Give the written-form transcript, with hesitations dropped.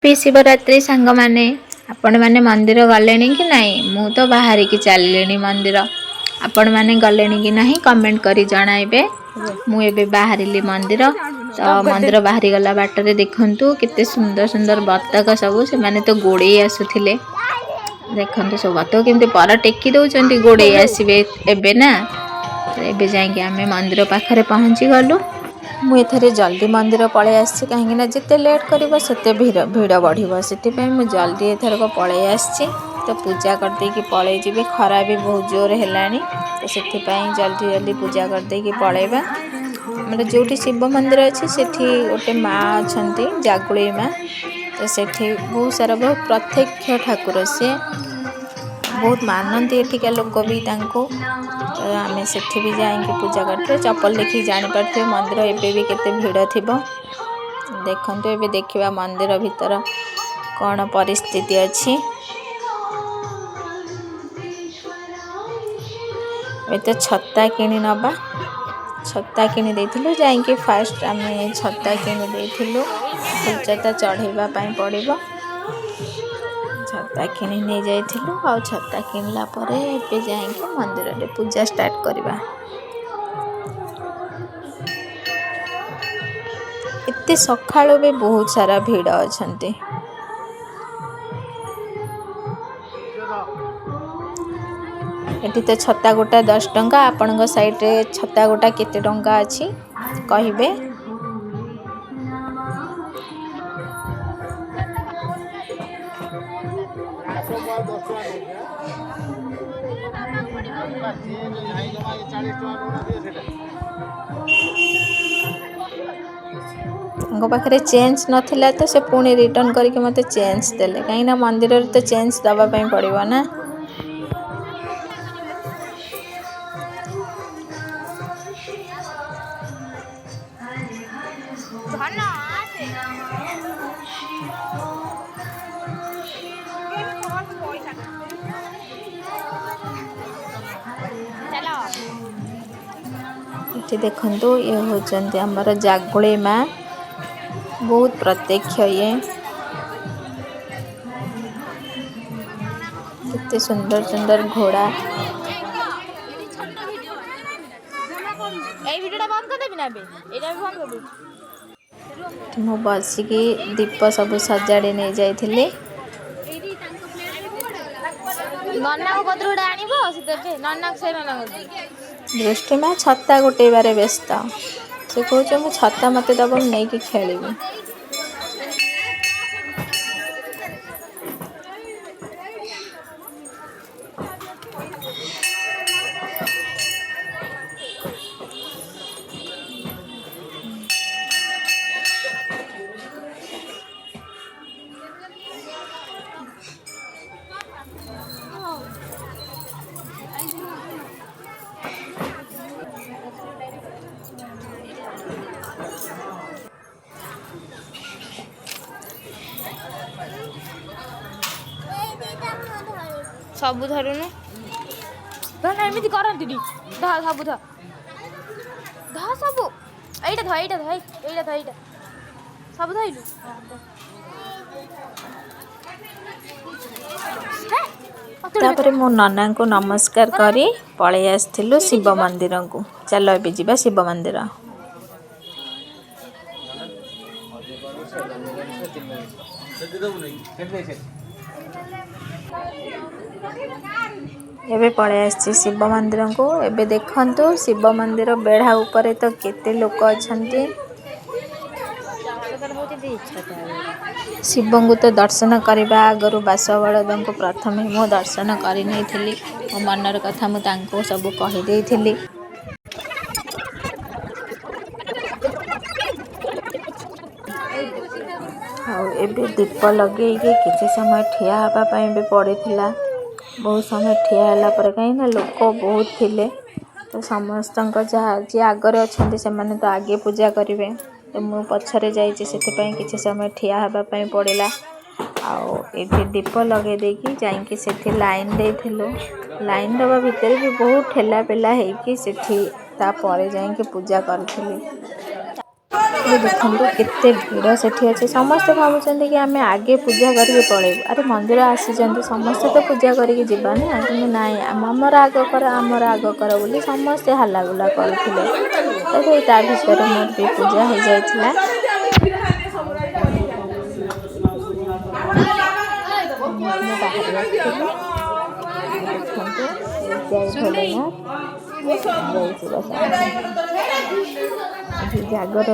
शिवरात्रि सांग माने आपण माने मंदिर गलेनी कि नहीं मु तो बाहर की चलिए मंदिर आपण माने गलेनी कि नहीं कमेंट करी जणाइबे। मु एबे बाहरिली मंदिर तो मंदिर बाहरी गला बाटरे देखंतु केते सुंदर सुंदर बतक सब से माने तो गोड़े आसुथिले देखंतु सब बतक केमते पर टेकी दउचंती गोड़े आसीबे एबे ना। तो एबे जाके आमे मंदिर पाखरे पहुंची गलु। मुझे एथरे जल्दी मंदिर पलि आसी कहीं जिते लेट कर भिड़ बढ़ से मुझे जल्दी एथरक पलि आसी तो पूजा करदे पलि जी खरा भी बहुत जोर है तो से जल्दी जल्दी पूजा करदे पलैबा। मतलब जो शिव मंदिर अच्छी से गोटे माँ अच्छा जागुड़ी माँ तो से बहुत सारा बहुत प्रत्यक्ष ठाकुर सी बहुत मानती एठिका लोक भी तो आम से भी जाकि पूजा करते चप्पल देखिए जापारे मंदिर एबे भी केते भिड़ थी देखु। एबे देखा मंदिर भीतर कौन परिस्थिति अच्छी ए तो छत्ता किणी नबा छत्ता किणी देथिलु जाइए फास्ट आम छत्ता किणी देथिलु फुलचता चढ़ाई पड़ो छत्ता किणी नहीं जाइथिलु आ छत्ता किणला परे एबे जाइए मंदिर रे पूजा स्टार्ट करवा। एते सखाळु भी बहुत सारा भिड़ अछंती एटी तो छत्ता गोटा 10 टंका आपण साइड रे छत्ता गोटा केते टंका अच्छी कहिबे। पाखे चेंज नथिला तो से पुणी रिटर्न करके मते चेंज देले कहीं मंदिर रे तो चेंज दबा पड़ो ना। ये देखंतु ये होचंती हमर जागुड़ी माँ बहुत प्रत्यक्ष ये कितने सुंदर सुंदर घोड़ा मु बसिकी दीप सब सजाड़ी नहीं जाइथिली दृष्टि माँ छत्ता गोटे बारे व्यस्त से कहे मु छत्ता मत दब नहीं कि खेली। सबु धरुनु धर एमती करती ध सबु ध ध सबु एटा ध एटा ध एटा ध एटा सबु धइलु तापर मो नना को नमस्कार करी पलि आसथिलु शिव मंदिर को। चलो ए जीवा शिव मंदिर। एबे पलि आसी शिव मंदिर को। एबे देखंतु शिव मंदिर बेढ़ा ऊपर तो केते लोक अछंती शिव को तो दर्शन करने आगु बास बलद को प्रथम मु दर्शन कर नहीं मो मनर कथा मुझे सब कहीदे। एबे दीप लगे किसी समय ठिया हाँपाई भी पड़ा बहुत समय ठिया है पर कहीं लोक बहुत थिले तो समस्त जी आगे अच्छा से मैंने तो आगे पूजा करेंगे तो मु पछरे जाइए से किसी समय ठिया हाँपाई पड़ा आउ दीप लगे देकी जाइए से लाइन देलु लाइन दबा भितर भी बहुत ठेला पेला होती जाइए पूजा करी। देखो केते भिड़ सेठी अच्छे समस्ते भावुं कि आम आगे पूजा करके पलैबू अरे मंदिर आसी समस्ते तो पूजा करके जीवा ना कि नाई आमर आग कर बोली समस्ते हालागुला करुले ता भर मोर भी पूजा हो जाइला जागर